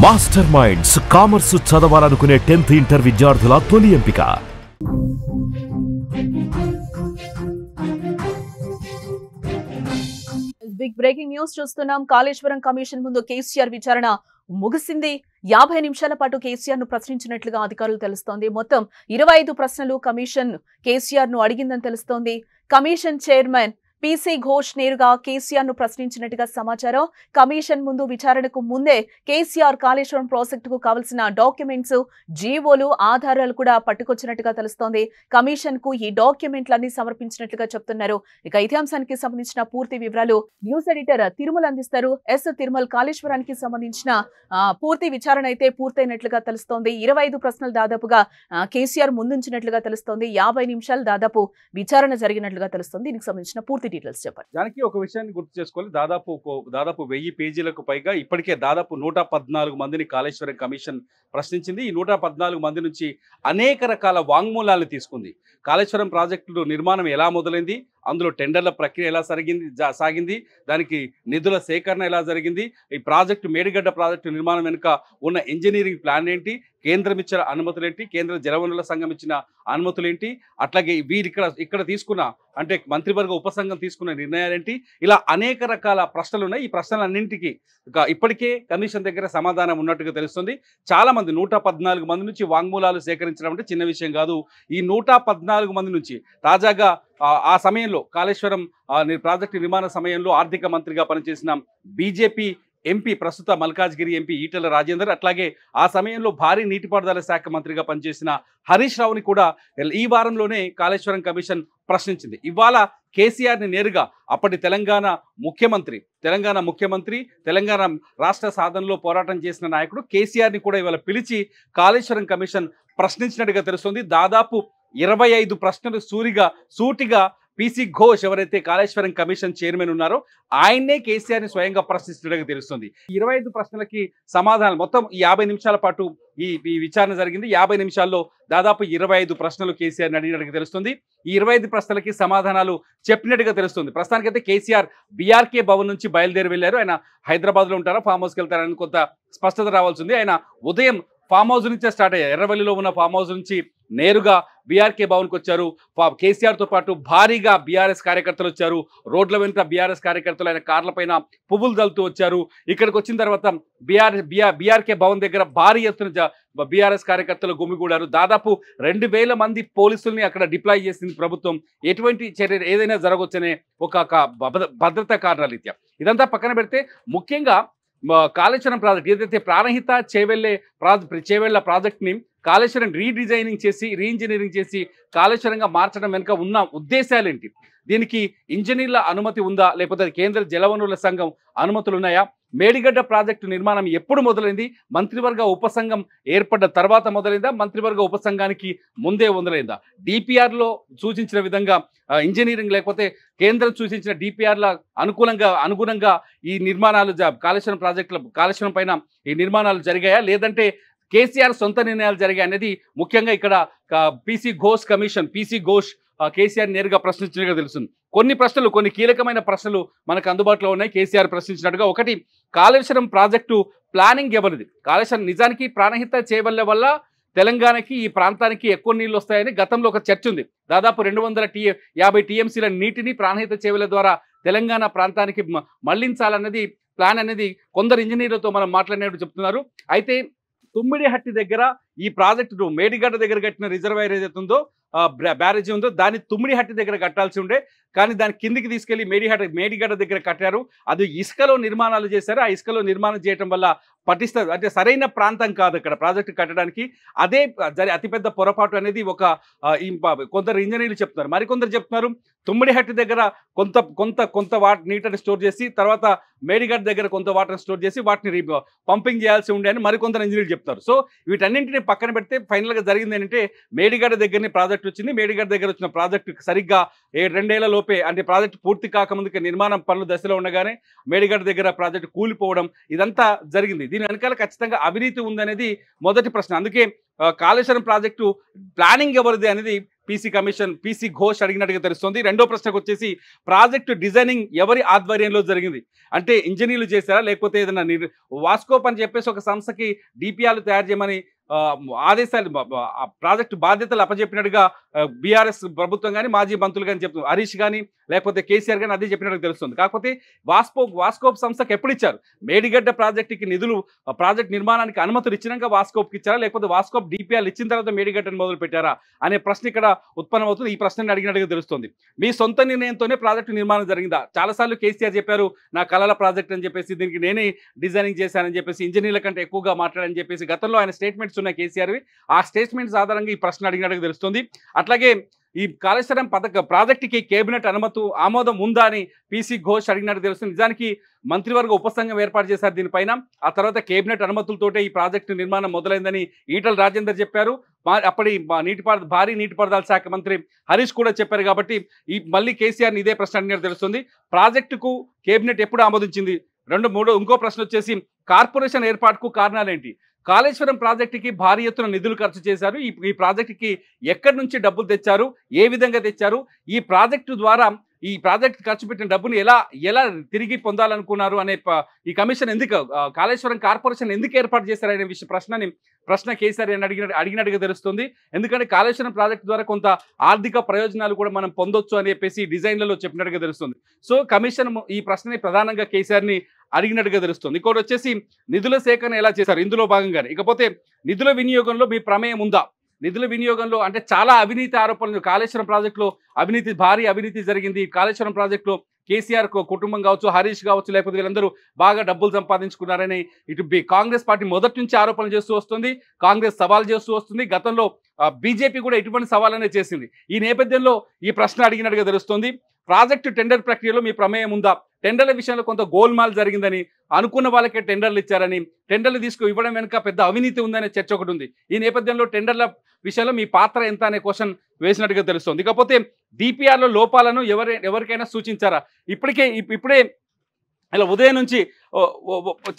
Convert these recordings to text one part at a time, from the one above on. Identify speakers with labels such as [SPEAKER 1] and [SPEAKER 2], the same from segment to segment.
[SPEAKER 1] Master minds commerce చదవాలనుకునే 10th inter విద్యార్థుల తొలి ఎంపిక.
[SPEAKER 2] బిగ్ బ్రేకింగ్ న్యూస్ చూస్తున్నాం. కాళేశ్వరం కమిషన్ ముందు కేసీఆర్ విచారణ ముగిసింది. 50 నిమిషాల పాటు కేసీఆర్ ను ప్రశ్నించినట్లుగా అధికారులు తెలుస్తోంది. మొత్తం 25 ప్రశ్నలు కమిషన్ కేసీఆర్ ను అడిగిందని తెలుస్తోంది. కమిషన్ చైర్మన్ పీసీ ఘోష్ నేరుగా కేసీఆర్ ను ప్రశ్నించినట్టుగా సమాచారం. కమిషన్ ముందు విచారణకు ముందే కేసీఆర్ కాళేశ్వరం ప్రాజెక్టుకు కావలసిన డాక్యుమెంట్స్, జీవోలు, ఆధారాలు కూడా పట్టుకొచ్చినట్టుగా తెలుస్తోంది. కమిషన్ కు ఈ డాక్యుమెంట్లన్నీ సమర్పించినట్లుగా చెప్తున్నారు. ఇక ఇదే అంశానికి సంబంధించిన పూర్తి వివరాలు న్యూస్ ఎడిటర్ తిరుమల అందిస్తారు. తిరుమల, కాళేశ్వరానికి సంబంధించిన పూర్తి విచారణ అయితే పూర్తయినట్లుగా తెలుస్తోంది. 25 ప్రశ్నలు దాదాపుగా కేసీఆర్ ముందుంచినట్లుగా తెలుస్తోంది. 50 నిమిషాలు దాదాపు విచారణ జరిగినట్లుగా తెలుస్తోంది. దీనికి సంబంధించిన పూర్తి డీటెయిల్స్ చెప్పండి.
[SPEAKER 3] దానికి ఒక విషయాన్ని గుర్తు చేసుకోవాలి. దాదాపు 1000 పేజీలకు పైగా ఇప్పటికే దాదాపు 114 మందిని కాళేశ్వరం కమిషన్ ప్రశ్నించింది. ఈ 114 మంది నుంచి అనేక రకాల వాంగ్మూలాలు తీసుకుంది. కాళేశ్వరం ప్రాజెక్టు నిర్మాణం ఎలా మొదలైంది, అందులో టెండర్ల ప్రక్రియ ఎలా సాగింది, దానికి నిధుల సేకరణ ఎలా జరిగింది, ఈ ప్రాజెక్టు మేడిగడ్డ ప్రాజెక్టు నిర్మాణం వెనుక ఉన్న ఇంజనీరింగ్ ప్లాన్ ఏంటి, కేంద్రం ఇచ్చిన అనుమతులు ఏంటి, కేంద్ర జలవనరుల సంఘం ఇచ్చిన అనుమతులు ఏంటి, అట్లాగే వీరు ఇక్కడ తీసుకున్న అంటే మంత్రివర్గ ఉపసంఘం తీసుకున్న నిర్ణయాలేంటి, ఇలా అనేక రకాల ప్రశ్నలు ఉన్నాయి. ఈ ప్రశ్నలన్నింటికి ఇప్పటికే కమిషన్ దగ్గర సమాధానం ఉన్నట్టుగా తెలుస్తుంది. చాలా మంది 114 మంది నుంచి వాంగ్మూలాలు సేకరించడం అంటే చిన్న విషయం కాదు. ఈ 114 మంది నుంచి తాజాగా ఆ సమయంలో కాళేశ్వరం ప్రాజెక్టు నిర్మాణ సమయంలో ఆర్థిక మంత్రిగా పనిచేసిన బీజేపీ ఎంపీ, ప్రస్తుత మల్కాజ్గిరి ఎంపీ ఈటెల రాజేందర్, అట్లాగే ఆ సమయంలో భారీ నీటిపారుదల శాఖ మంత్రిగా పనిచేసిన హరీష్ రావుని కూడా ఈ వారంలోనే కాళేశ్వరం కమిషన్ ప్రశ్నించింది. ఇవాళ కేసీఆర్ని నేరుగా అప్పటి తెలంగాణ ముఖ్యమంత్రి, తెలంగాణ రాష్ట్ర సాధనలో పోరాటం చేసిన నాయకుడు కేసీఆర్ని కూడా ఇవాళ పిలిచి కాళేశ్వరం కమిషన్ ప్రశ్నించినట్టుగా తెలుస్తుంది. దాదాపు 25 ప్రశ్నలు సూటిగా పీసీ ఘోష్, ఎవరైతే కాళేశ్వరం కమిషన్ చైర్మన్ ఉన్నారో ఆయన్నే కేసీఆర్ని స్వయంగా ప్రశ్నిస్తున్నట్టుగా తెలుస్తుంది. 25 ప్రశ్నలకి సమాధానం మొత్తం 50 నిమిషాల పాటు ఈ విచారణ జరిగింది. 50 నిమిషాల్లో దాదాపు 25 ప్రశ్నలు కేసీఆర్ని అడిగినట్టుగా తెలుస్తుంది. ఈ 25 ప్రశ్నలకి సమాధానాలు చెప్పినట్టుగా తెలుస్తుంది. ప్రస్తుతానికైతే కేసీఆర్ బీఆర్కే భవన్ నుంచి బయలుదేరి వెళ్ళారు. ఆయన హైదరాబాద్లో ఉంటారా, ఫామ్ హౌస్కి వెళ్తారని కొంత స్పష్టత రావాల్సి ఉంది. ఆయన ఉదయం ఫామ్ హౌస్ నుంచే స్టార్ట్ అయ్యారు. ఎర్రవల్లిలో ఉన్న ఫామ్ హౌస్ నుంచి నేరుగా బీఆర్కే భవన్కి వచ్చారు. కేసీఆర్తో పాటు భారీగా బీఆర్ఎస్ కార్యకర్తలు వచ్చారు. రోడ్ల వెంట బీఆర్ఎస్ కార్యకర్తలు ఆయన కార్ల పైన పువ్వులు దలుతూ వచ్చారు. ఇక్కడికి వచ్చిన తర్వాత బీఆర్కే భవన్ దగ్గర భారీ ఎత్తున బీఆర్ఎస్ కార్యకర్తలు గుమిగూడారు. దాదాపు 2000 మంది పోలీసుల్ని అక్కడ డిప్లాయ్ చేసింది ప్రభుత్వం. ఎటువంటి చర్య ఏదైనా జరగవచ్చనే ఒక భద్రతా కారణాల రీత్యా. ఇదంతా పక్కన పెడితే ముఖ్యంగా కాళేశ్వరం ప్రాజెక్ట్ ఏదైతే ప్రాణహిత చేవెళ్ల ప్రాజెక్ట్ని కాళేశ్వరం రీఇంజనీరింగ్ చేసి కాళేశ్వరంగా మార్చడం వెనుక ఉన్న ఉద్దేశాలేంటి, దీనికి ఇంజనీర్ల అనుమతి ఉందా, లేకపోతే కేంద్ర జలవనరుల సంఘం అనుమతులు ఉన్నాయా, మేడిగడ్డ ప్రాజెక్టు నిర్మాణం ఎప్పుడు మొదలైంది, మంత్రివర్గ ఉపసంఘం ఏర్పడ్డ తర్వాత మొదలైందా, మంత్రివర్గ ఉపసంఘానికి ముందే మొదలైందా, డిపిఆర్లో సూచించిన విధంగా ఇంజనీరింగ్ లేకపోతే కేంద్రం సూచించిన డిపిఆర్ల అనుగుణంగా ఈ నిర్మాణాలు కాళేశ్వరం పైన ఈ నిర్మాణాలు జరిగాయా, లేదంటే కేసీఆర్ సొంత నిర్ణయాలు జరిగాయి అనేది ముఖ్యంగా ఇక్కడ పీసీ ఘోష్ కేసీఆర్ నేరుగా ప్రశ్నించినట్టుగా తెలుస్తుంది. కొన్ని కీలకమైన ప్రశ్నలు మనకు అందుబాటులో ఉన్నాయి. కేసీఆర్ ప్రశ్నించినట్టుగా ఒకటి, కాళేశ్వరం ప్రాజెక్టు ప్లానింగ్ ఎవరిది? కాళేశ్వరం నిజానికి ప్రాణహిత చేవెళ్ల వల్ల తెలంగాణకి ఈ ప్రాంతానికి ఎక్కువ నీళ్లు వస్తాయని గతంలో ఒక చర్చ ఉంది. దాదాపు 250 టీఎంసీల నీటిని ప్రాణహిత చేవెళ్ల ద్వారా తెలంగాణ ప్రాంతానికి మళ్లించాలన్నది ప్లాన్ అనేది కొందరు ఇంజనీర్లతో మనం మాట్లాడినట్టు చెప్తున్నారు. అయితే తుమ్మిడిహట్టి దగ్గర ఈ ప్రాజెక్టు మేడిగడ్డ దగ్గర కట్టిన రిజర్వాయర్ ఏదైతే ఉందో, బ్యారేజీ ఉందో, దాన్ని తుమ్మిడిహట్టి దగ్గర కట్టాల్సి ఉండే, కానీ దాని కిందికి తీసుకెళ్లి మేడిగడ్డ దగ్గర కట్టారు. అది ఇసుకలో నిర్మాణాలు చేశారు. ఆ ఇసుకలో నిర్మాణం చేయడం వల్ల అంటే సరైన ప్రాంతం కాదు అక్కడ ప్రాజెక్టు కట్టడానికి. అదే అతిపెద్ద పొరపాటు అనేది కొందరు ఇంజనీర్లు చెప్తున్నారు. మరికొందరు చెప్తున్నారు తుమ్మిడిహట్టి దగ్గర కొంత నీటిని స్టోర్ చేసి, తర్వాత మేడిగడ్డ దగ్గర కొంత వాటర్ స్టోర్ చేసి వాటిని పంపింగ్ చేయాల్సి ఉండే అని మరికొందరు ఇంజనీర్లు చెప్తారు. సో వీటన్నింటినీ పక్కన పెడితే ఫైనల్గా జరిగింది ఏంటంటే మేడిగడ్డ దగ్గరనే ప్రాజెక్ట్ వచ్చింది. మేడిగడ్డ దగ్గర వచ్చిన ప్రాజెక్టు సరిగ్గా 2 ఏళ్ల లోపే, అంటే ప్రాజెక్టు పూర్తి కాకముందుకే నిర్మాణం పనులు దశలో ఉండగానే మేడిగడ్డ దగ్గర ప్రాజెక్టు కూలిపోవడం ఇదంతా జరిగింది. దీని వెనకాల ఖచ్చితంగా అవినీతి ఉందనేది మొదటి ప్రశ్న. అందుకే కాళేశ్వరం ప్రాజెక్టు ప్లానింగ్ ఎవరిది అనేది పీసీ ఘోష్ అడిగినట్టుగా తెలుస్తుంది. రెండో ప్రశ్నకు వచ్చేసి ప్రాజెక్టు డిజైనింగ్ ఎవరి ఆధ్వర్యంలో జరిగింది అంటే ఇంజనీర్లు చేశారా లేకపోతే ఏదైనా వాస్కోప్ అని చెప్పేసి ఒక సంస్థకి డిపిఆర్లు తయారు చేయమని ఆదేశాలు ప్రాజెక్టు బాధ్యతలు అప్పచెప్పినట్టుగా బీఆర్ఎస్ ప్రభుత్వం కానీ మాజీ మంత్రులు కానీ చెప్తున్నారు. హరీష్ కానీ లేకపోతే కేసీఆర్ కానీ అదే చెప్పినట్టు తెలుస్తుంది. కాకపోతే వాస్కోప్ సంస్థకు ఎప్పుడు ఇచ్చారు? మేడిగడ్డ ప్రాజెక్టుకి నిధులు ప్రాజెక్ట్ నిర్మాణానికి అనుమతులు ఇచ్చినాక వాస్కోప్కి ఇచ్చారా లేకపోతే వాస్కోప్ డిపిఆర్లు ఇచ్చిన తర్వాత మేడిగడ్డను మొదలు పెట్టారా అనే ప్రశ్న ఇక్కడ ఉత్పన్నమవుతుంది. ఈ ప్రశ్నని అడిగినట్టుగా తెలుస్తుంది. మీ సొంత నిర్ణయంతోనే ప్రాజెక్టు నిర్మాణం జరిగిందా? చాలాసార్లు కేసీఆర్ చెప్పారు నా కళల ప్రాజెక్ట్ అని చెప్పేసి, దీనికి నేనే డిజైనింగ్ చేశానని చెప్పేసి, ఇంజనీర్ల కంటే ఎక్కువగా మాట్లాడని చెప్పేసి గతంలో ఆయన స్టేట్మెంట్స్ ఉన్నాయి కేసీఆర్వి. ఆ స్టేట్మెంట్స్ ఆధారంగా ఈ ప్రశ్న అడిగినట్టుగా తెలుస్తుంది. అట్లాగే ఈ కాళేశ్వరం ప్రాజెక్టుకి కేబినెట్ ఆమోదం ఉందా అని పీసీ ఘోష్ అడిగినట్టు తెలుస్తుంది. నిజానికి మంత్రివర్గ ఉపసంఘం ఏర్పాటు చేశారు దీనిపైన. ఆ తర్వాత కేబినెట్ అనుమతులతోటే ఈ ప్రాజెక్టు నిర్మాణం మొదలైందని ఈటల రాజేందర్ చెప్పారు. అప్పటి భారీ నీటిపారుదల శాఖ మంత్రి హరీష్ కూడా చెప్పారు. కాబట్టి మళ్ళీ కేసీఆర్ని ఇదే ప్రశ్న అడిగినట్టు తెలుస్తుంది. ప్రాజెక్టుకు కేబినెట్ ఎప్పుడు ఆమోదించింది? ఇంకో ప్రశ్న వచ్చేసి కార్పొరేషన్ ఏర్పాటుకు కారణాలేంటి? కాళేశ్వరం ప్రాజెక్టుకి భారీ ఎత్తున నిధులు ఖర్చు చేశారు. ఈ ప్రాజెక్టుకి ఎక్కడి నుంచి డబ్బులు తెచ్చారు, ఏ విధంగా తెచ్చారు, ఈ ప్రాజెక్టు ద్వారా ఈ ప్రాజెక్ట్ ఖర్చు పెట్టిన డబ్బుని ఎలా తిరిగి పొందాలనుకున్నారు అనే ఈ కమిషన్ ఎందుకు కాళేశ్వరం కార్పొరేషన్ ఎందుకు ఏర్పాటు చేశారనే ప్రశ్న కేసీఆర్ అడిగినట్టుగా తెలుస్తుంది. ఎందుకంటే కాళేశ్వరం ప్రాజెక్టు ద్వారా కొంత ఆర్థిక ప్రయోజనాలు కూడా మనం పొందొచ్చు అని చెప్పేసి డిజైన్లలో చెప్పినట్టుగా తెలుస్తుంది. సో కమిషన్ ఈ ప్రశ్నని ప్రధానంగా కేసీఆర్ని అడిగినట్టుగా తెలుస్తుంది. ఇంకోటి వచ్చేసి నిధుల సేకరణ ఎలా చేశారు ఇందులో భాగంగానే. ఇకపోతే నిధుల వినియోగంలో మీ ప్రమేయం ఉందా? నిధుల వినియోగంలో అంటే చాలా అవినీతి ఆరోపణలు కాళేశ్వరం ప్రాజెక్టులో భారీ అవినీతి జరిగింది. కాళేశ్వరం ప్రాజెక్టులో కేసీఆర్ కుటుంబం కావచ్చు, హరీష్ కావచ్చు, లేకపోతే వీళ్ళందరూ బాగా డబ్బులు సంపాదించుకున్నారని ఇటు కాంగ్రెస్ పార్టీ మొదటి నుంచి ఆరోపణలు చేస్తూ వస్తుంది. కాంగ్రెస్ సవాల్ చేస్తూ వస్తుంది. గతంలో బీజేపీ కూడా ఇటువంటి సవాలనే చేసింది. ఈ నేపథ్యంలో ఈ ప్రశ్న అడిగినట్టుగా తెలుస్తుంది. ప్రాజెక్టు టెండర్ ప్రక్రియలో మీ ప్రమేయం ఉందా? టెండర్ల విషయంలో కొంత గోల్మాల్ జరిగిందని, అనుకున్న వాళ్ళకే టెండర్లు ఇచ్చారని, టెండర్లు ఇవ్వడం వెనుక పెద్ద అవినీతి ఉందనే చర్చ ఒకటి ఉంది. ఈ నేపథ్యంలో టెండర్ల విషయంలో మీ పాత్ర ఎంత అనే క్వశ్చన్ వేసినట్టుగా తెలుస్తుంది. ఇకపోతే డిపిఆర్లో లోపాలను ఎవరికైనా సూచించారా? ఇప్పుడే ఇలా ఉదయం నుంచి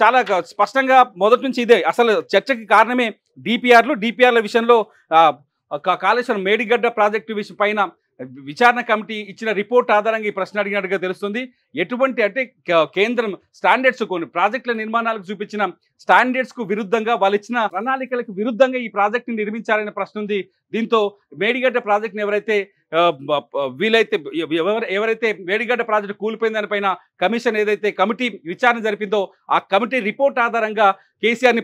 [SPEAKER 3] చాలా స్పష్టంగా మొదటి నుంచి ఇదే అసలు చర్చకి కారణమే డిపిఆర్ల విషయంలో కాళేశ్వరం మేడిగడ్డ ప్రాజెక్టు విషయం పైన విచారణ కమిటీ ఇచ్చిన రిపోర్ట్ ఆధారంగా ఈ ప్రశ్న అడిగినట్టుగా తెలుస్తుంది. ఎటువంటి అంటే కేంద్రం స్టాండర్డ్స్ కొన్ని ప్రాజెక్టుల నిర్మాణాలకు చూపించిన స్టాండర్డ్స్కు విరుద్ధంగా వాళ్ళు ఇచ్చిన ప్రణాళికలకు విరుద్ధంగా ఈ ప్రాజెక్టుని నిర్మించాలనే ప్రశ్న ఉంది. దీంతో మేడిగడ్డ ప్రాజెక్టుని ఎవరైతే మేడిగడ్డ ప్రాజెక్టు కూలిపోయిన దానిపైన కమిషన్ ఏదైతే కమిటీ విచారణ జరిపిందో ఆ కమిటీ రిపోర్ట్ ఆధారంగా కేసీఆర్ని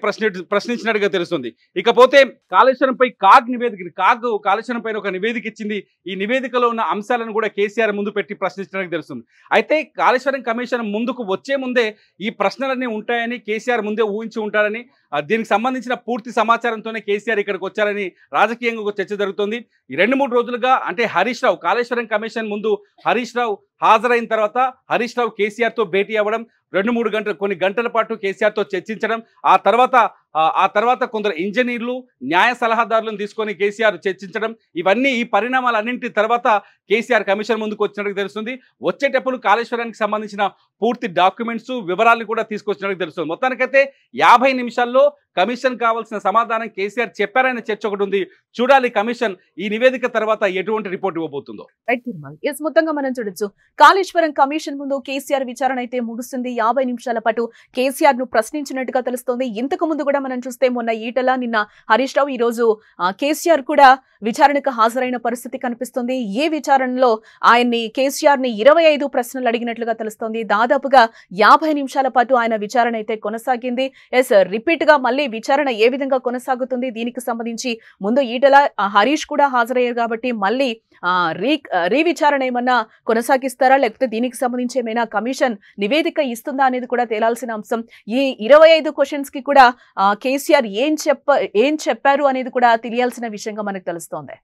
[SPEAKER 3] ప్రశ్నించినట్టుగా తెలుస్తుంది. ఇకపోతే కాళేశ్వరంపై కాళేశ్వరం పైన ఒక నివేదిక ఇచ్చింది. ఈ నివేదికలో ఉన్న అంశాలను కూడా కేసీఆర్ ముందు పెట్టి ప్రశ్నించడానికి తెలుస్తుంది. అయితే కాళేశ్వరం కమిషన్ ముందుకు వచ్చే ముందే ఈ ప్రశ్నలన్నీ ఉంటాయని కేసీఆర్ ముందే ఊహించి ఉంటారని, దీనికి సంబంధించిన పూర్తి సమాచారంతోనే కేసీఆర్ ఇక్కడికి వచ్చారని రాజకీయంగా ఒక చర్చ జరుగుతుంది. ఈ 2-3 రోజులుగా అంటే హరీష్ రావు కాళేశ్వరం కమిషన్ ముందు హరీష్ రావు హాజరైన తర్వాత హరీష్ రావు కేసీఆర్తో భేటీ అవ్వడం, 2-3 గంటలు కొన్ని గంటల పాటు కేసీఆర్తో చర్చించడం, ఆ తర్వాత కొందరు ఇంజనీర్లు న్యాయ సలహాదారులను తీసుకొని కేసీఆర్ చర్చించడం, ఇవన్నీ ఈ పరిణామాలన్నింటి తర్వాత కేసీఆర్ కమిషన్ ముందుకు వచ్చినట్టు తెలుస్తుంది. వచ్చేటప్పుడు కాళేశ్వరానికి సంబంధించిన పూర్తి డాక్యుమెంట్స్ వివరాలు కూడా తీసుకొచ్చినట్టు తెలుస్తుంది. మొత్తానికైతే 50 నిమిషాల్లో కమిషన్ కావాల్సిన సమాధానం కేసీఆర్ చెప్పారనే చర్చ ఒకటి ఉంది. చూడాలి కమిషన్ ఈ నివేదిక తర్వాత ఎటువంటి రిపోర్ట్ ఇవ్వబోతుందో.
[SPEAKER 2] మొత్తంగా మనం చూడొచ్చు కాళేశ్వరం కమిషన్ ముందు కేసీఆర్ విచారణ అయితే ముగుస్తుంది. 50 నిమిషాల పాటు కేసీఆర్ ను ప్రశ్నించినట్టుగా తెలుస్తోంది. ఇంతకు ముందు కూడా మనం చూస్తే మొన్న ఈటల, నిన్న హరీష్ రావు, ఈ రోజు కేసీఆర్ కూడా విచారణకు హాజరైన పరిస్థితి కనిపిస్తుంది. ఈ విచారణలో కేసీఆర్ ని 25 ప్రశ్నలు అడిగినట్లుగా తెలుస్తోంది. దాదాపుగా 50 నిమిషాల పాటు ఆయన విచారణ అయితే కొనసాగింది. రిపీట్ గా మళ్ళీ విచారణ ఏ విధంగా కొనసాగుతుంది దీనికి సంబంధించి ముందు ఈటల, హరీష్ కూడా హాజరయ్యారు కాబట్టి మళ్ళీ రీవిచారణ ఏమన్నా కొనసాగిస్తారా లేకపోతే దీనికి సంబంధించి ఏమైనా కమిషన్ నివేదిక ఇస్తుందా అనేది కూడా తేలాల్సిన అంశం. ఈ 25 క్వశ్చన్స్ కి కూడా కేసీఆర్ ఏం చెప్పారు అనేది కూడా తెలియాల్సిన విషయంగా మనకు తెలుస్తోంది.